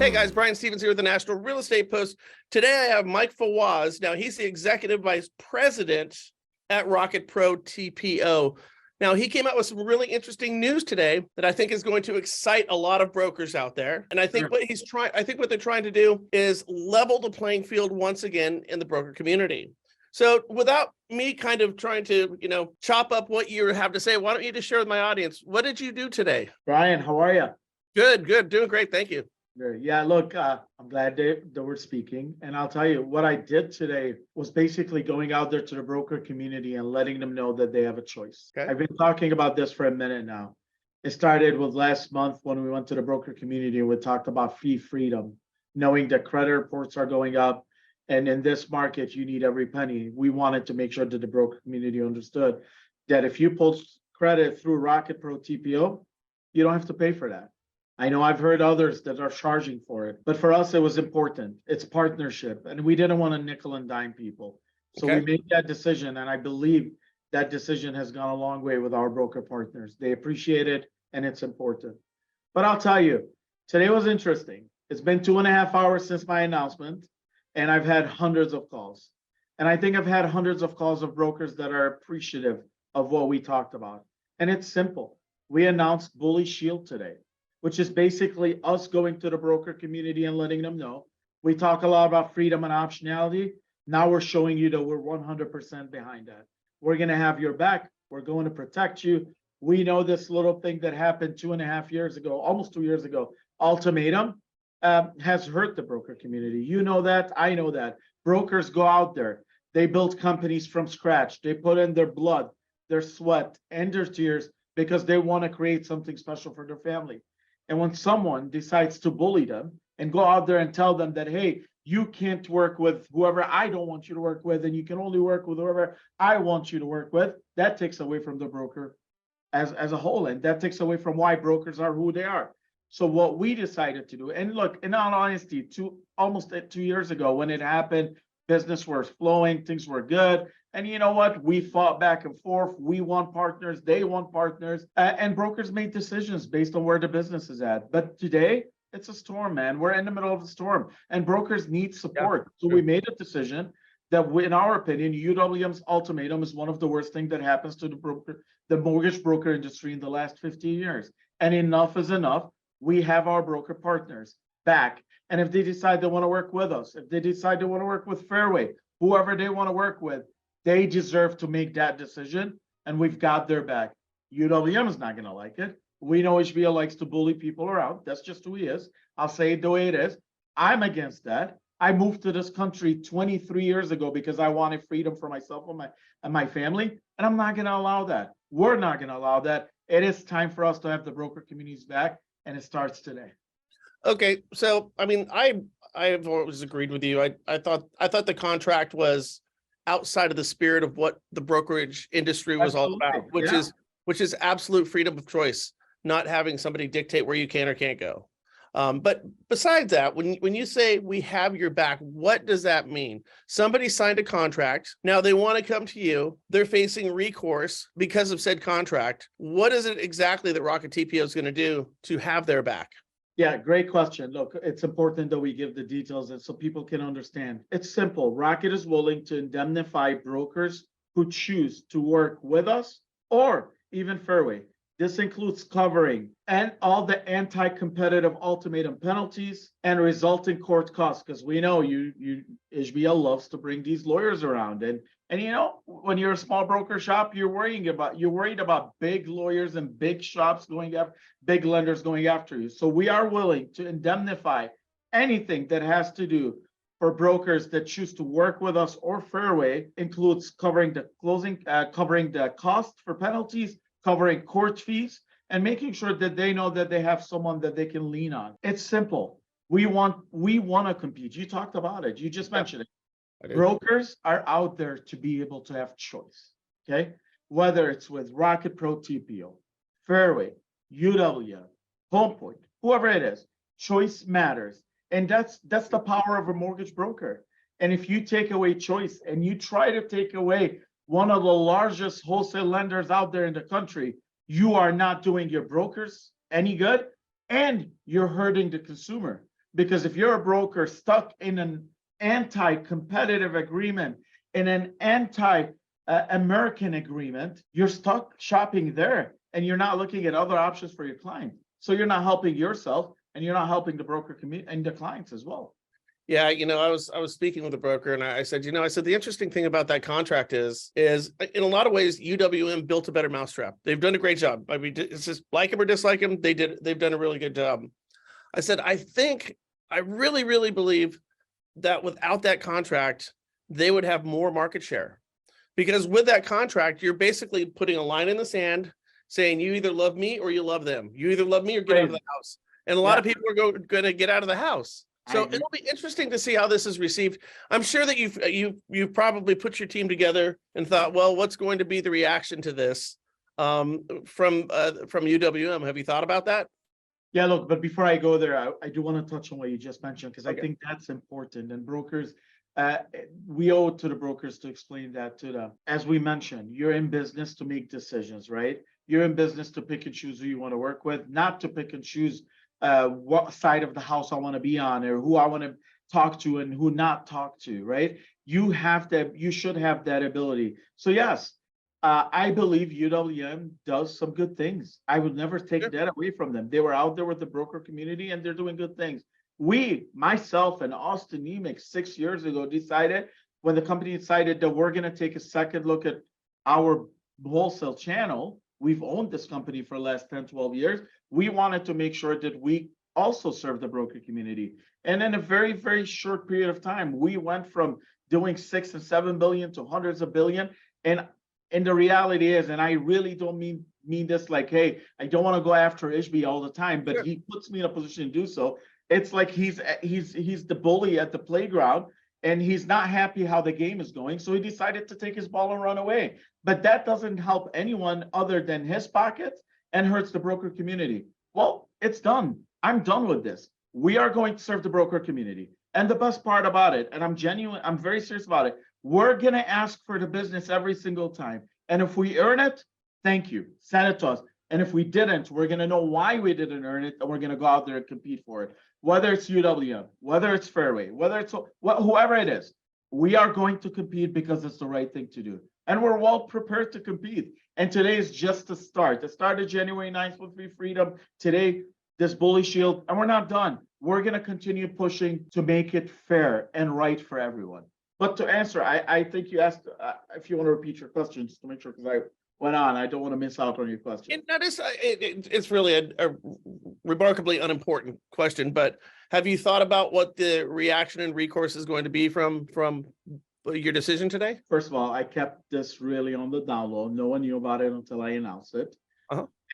Hey guys, Brian Stevens here with the National Real Estate Post. Today I have Mike Fawaz. Now he's the Executive Vice President at Pro TPO. Now he came out with some really interesting news today that I think is going to excite a lot of brokers out there. And I think what they're trying to do is level the playing field once again in the broker community. So without me kind of trying to, chop up what you have to say, why don't you just share with my audience, what did you do today? Brian, how are you? Good, doing great, thank you. Yeah, look, I'm glad that we're speaking. And I'll tell you, what I did today was basically going out there to the broker community and letting them know that they have a choice. Okay. I've been talking about this for a minute now. It started with last month when we went to the broker community and we talked about fee freedom, knowing that credit reports are going up. And in this market, you need every penny. We wanted to make sure that the broker community understood that if you pull credit through Pro TPO, you don't have to pay for that. I know I've heard others that are charging for it, but for us, it was important. It's partnership, and we didn't want to nickel and dime people. So we made that decision, and I believe that decision has gone a long way with our broker partners. They appreciate it, and it's important. But I'll tell you, today was interesting. It's been 2.5 hours since my announcement, and I've had hundreds of calls. And I think I've had hundreds of calls of brokers that are appreciative of what we talked about. And it's simple. We announced Bully Shield today, which is basically us going to the broker community and letting them know. We talk a lot about freedom and optionality. Now we're showing you that we're 100% behind that. We're going to have your back. We're going to protect you. We know this little thing that happened 2.5 years ago, almost 2 years ago, ultimatum, has hurt the broker community. You know that. I know that. Brokers go out there. They build companies from scratch. They put in their blood, their sweat, and their tears because they want to create something special for their family. And when someone decides to bully them and go out there and tell them that, hey, you can't work with whoever I don't want you to work with, and you can only work with whoever I want you to work with, that takes away from the broker as a whole. And that takes away from why brokers are who they are. So what we decided to do, and look, in all honesty, almost 2 years ago when it happened, business was flowing, things were good. And you know what? We fought back and forth. We want partners. They want partners. And brokers made decisions based on where the business is at. But today, it's a storm, man. We're in the middle of a storm. And brokers need support. Yeah, so we made a decision that, in our opinion, UWM's ultimatum is one of the worst things that happens to the mortgage broker industry in the last 15 years. And enough is enough. We have our broker partners back. And if they decide they want to work with us, if they decide they want to work with Fairway, whoever they want to work with, they deserve to make that decision, and we've got their back. UWM is not going to like it. We know HBO likes to bully people around. That's just who he is. I'll say it the way it is. I'm against that. I moved to this country 23 years ago because I wanted freedom for myself and my family, and I'm not going to allow that. We're not going to allow that. It is time for us to have the broker communities back, and it starts today. Okay, so I mean, I've always agreed with you. I thought the contract was outside of the spirit of what the brokerage industry was all about, which is absolute freedom of choice, not having somebody dictate where you can or can't go. But besides that, when you say we have your back, what does that mean? Somebody signed a contract. Now they want to come to you. They're facing recourse because of said contract. What is it exactly that Rocket TPO is going to do to have their back? Yeah, great question. Look, it's important that we give the details and so people can understand. It's simple. Rocket is willing to indemnify brokers who choose to work with us or even Fairway. This includes covering and all the anti-competitive ultimatum penalties and resulting court costs, because we know HBL loves to bring these lawyers around. And when you're a small broker shop, you're worried about big lawyers and big shops big lenders going after you. So we are willing to indemnify anything that has to do for brokers that choose to work with us or Fairway, includes covering the cost for penalties, covering court fees, and making sure that they know that they have someone that they can lean on. It's simple. We want to compete. You talked about it. You just mentioned it. Brokers are out there to be able to have choice. Okay, whether it's with Pro TPO, Fairway, UWM, HomePoint, whoever it is, choice matters, and that's the power of a mortgage broker. And if you take away choice and you try to take away one of the largest wholesale lenders out there in the country, you are not doing your brokers any good, and you're hurting the consumer. Because if you're a broker stuck in an anti-competitive agreement, in an anti-American agreement, you're stuck shopping there and you're not looking at other options for your client. So you're not helping yourself and you're not helping the broker community and the clients as well. Yeah, I was speaking with a broker and I said, the interesting thing about that contract is in a lot of ways, UWM built a better mousetrap. They've done a great job. I mean, it's just like him or dislike him, they've done a really good job. I said, I really, really believe that without that contract, they would have more market share. Because with that contract, you're basically putting a line in the sand saying you either love me or you love them. You either love me or get out of the house. And a lot of people are going to get out of the house. So it'll be interesting to see how this is received. I'm sure that you've probably put your team together and thought, well, what's going to be the reaction to this from UWM? Have you thought about that? Yeah, look, but before I go there, I do want to touch on what you just mentioned, because I think that's important. And brokers, we owe it to the brokers to explain that to them. As we mentioned, you're in business to make decisions, right? You're in business to pick and choose who you want to work with, not to pick and choose what side of the house I want to be on or who I want to talk to and who not talk to, right? You should have that ability. So yes, I believe UWM does some good things. I would never take that away from them. They were out there with the broker community and they're doing good things. Myself and Austin Nemec 6 years ago decided, when the company decided that we're going to take a second look at our wholesale channel, we've owned this company for the last 10, 12 years. We wanted to make sure that we also serve the broker community. And in a very, very short period of time, we went from doing 6 and 7 billion to hundreds of billion. And the reality is, and I really don't mean this like, hey, I don't want to go after Ishby all the time, but he puts me in a position to do so. It's like he's the bully at the playground and he's not happy how the game is going. So he decided to take his ball and run away. But that doesn't help anyone other than his pockets and hurts the broker community. Well, it's done. I'm done with this. We are going to serve the broker community. And the best part about it, and I'm very serious about it, we're going to ask for the business every single time. And if we earn it, thank you, send it to us. And if we didn't, we're going to know why we didn't earn it, and we're going to go out there and compete for it. Whether it's UWM, whether it's Fairway, whether it's whoever it is, we are going to compete because it's the right thing to do. And we're well prepared to compete. And today is just the start. It started January 9th with Free Freedom. Today, this bully shield, and we're not done. We're going to continue pushing to make it fair and right for everyone. But to answer, I think you asked, if you want to repeat your question, just to make sure, because I went on. I don't want to miss out on your question. It's really a remarkably unimportant question, but have you thought about what the reaction and recourse is going to be from your decision today? First of all, I kept this really on the down low. No one knew about it until I announced it.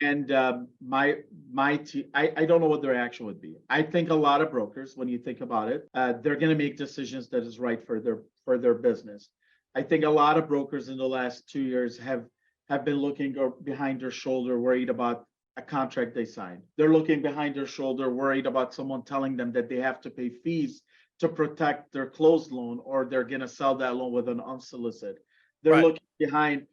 And my team, I don't know what the reaction would be. I think a lot of brokers, when you think about it, they're going to make decisions that is right for their business. I think a lot of brokers in the last 2 years have been looking behind their shoulder, worried about a contract they signed. They're looking behind their shoulder, worried about someone telling them that they have to pay fees to protect their closed loan, or they're going to sell that loan with an unsolicited. They're looking behind,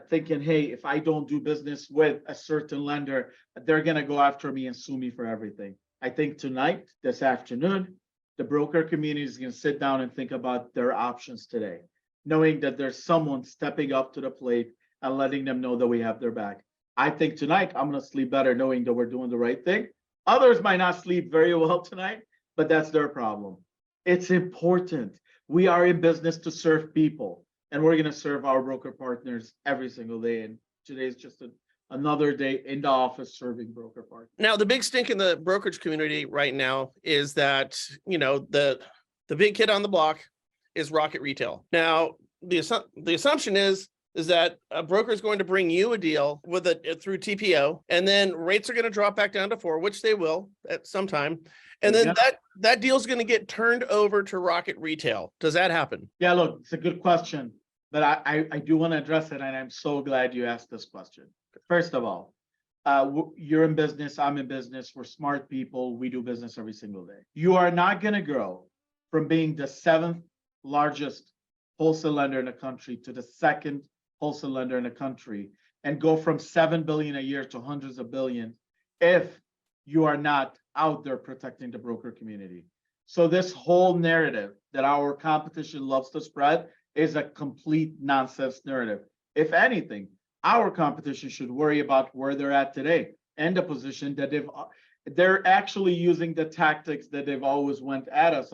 thinking, hey, if I don't do business with a certain lender, they're going to go after me and sue me for everything. I think tonight, this afternoon, the broker community is going to sit down and think about their options today, knowing that there's someone stepping up to the plate and letting them know that we have their back. I think tonight I'm going to sleep better knowing that we're doing the right thing. Others might not sleep very well tonight, but that's their problem. It's important. We are in business to serve people, and we're going to serve our broker partners every single day. And today is just another day in the office serving broker partners. Now, the big stink in the brokerage community right now is that, the big kid on the block is Rocket Retail. Now, the assumption is that a broker is going to bring you a deal with through TPO, and then rates are going to drop back down to 4, which they will at some time. And then that deal is going to get turned over to Rocket Retail. Does that happen? Yeah, look, it's a good question, but I do want to address it, and I'm so glad you asked this question. First of all, you're in business, I'm in business, we're smart people, we do business every single day. You are not going to grow from being the 7th largest wholesale lender in the country to the 2nd wholesale lender in the country and go from 7 billion a year to hundreds of billions if you are not out there protecting the broker community. So this whole narrative that our competition loves to spread is a complete nonsense narrative. If anything, our competition should worry about where they're at today and the position that they're actually using the tactics that they've always went at us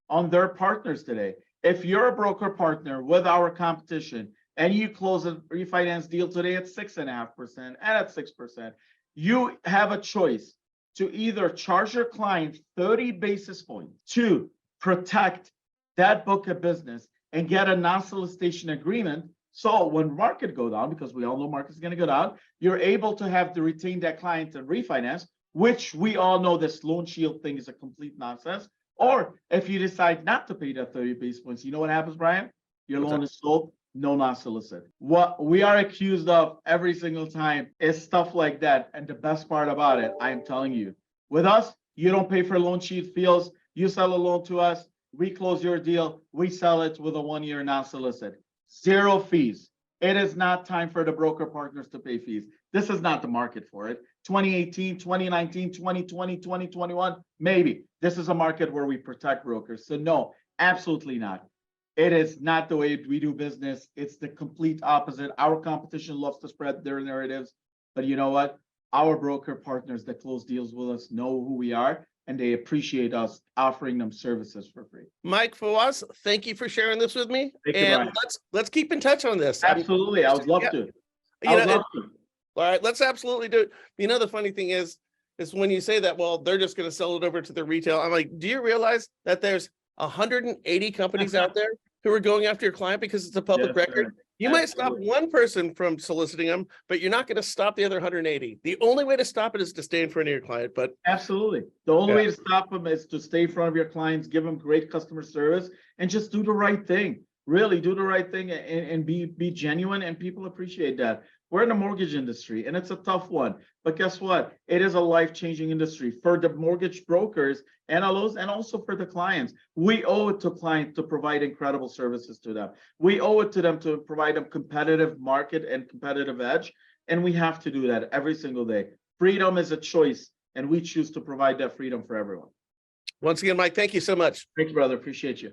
on their partners today. If you're a broker partner with our competition and you close a refinance deal today at 6.5% and at 6%, you have a choice to either charge your client 30 basis points to protect that book of business and get a non-solicitation agreement. So when market go down, because we all know market's going to go down, you're able to have to retain that client and refinance, which we all know this loan shield thing is a complete nonsense. Or if you decide not to pay that 30 basis points, you know what happens, Brian? Your loan is sold, no non-solicit. What we are accused of every single time is stuff like that. And the best part about it, I am telling you, with us, you don't pay for loan sheet fees. You sell a loan to us, we close your deal, we sell it with a 1-year non-solicit. 0 fees. It is not time for the broker partners to pay fees. This is not the market for it. 2018, 2019, 2020, 2021, maybe. This is a market where we protect brokers. So no, absolutely not. It is not the way we do business. It's the complete opposite. Our competition loves to spread their narratives. But you know what? Our broker partners that close deals with us know who we are, and they appreciate us offering them services for free. Mike Fawaz, thank you for sharing this with me. Thank you, Brian. Let's keep in touch on this. Absolutely. I would love to. All right, let's absolutely do it. You know, the funny thing is when you say that, well, they're just going to sell it over to the retail. I'm like, do you realize that there's 180 companies out there who are going after your client because it's a public record? Sir. You might stop one person from soliciting them, but you're not going to stop the other 180. The only way to stop it is to stay in front of your client. But absolutely, the only way to stop them is to stay in front of your clients, give them great customer service, and just do the right thing. Really do the right thing and be genuine, and people appreciate that. We're in the mortgage industry, and it's a tough one. But guess what? It is a life-changing industry for the mortgage brokers and also for the clients. We owe it to clients to provide incredible services to them. We owe it to them to provide them competitive market and competitive edge, and we have to do that every single day. Freedom is a choice, and we choose to provide that freedom for everyone. Once again, Mike, thank you so much. Thank you, brother. Appreciate you.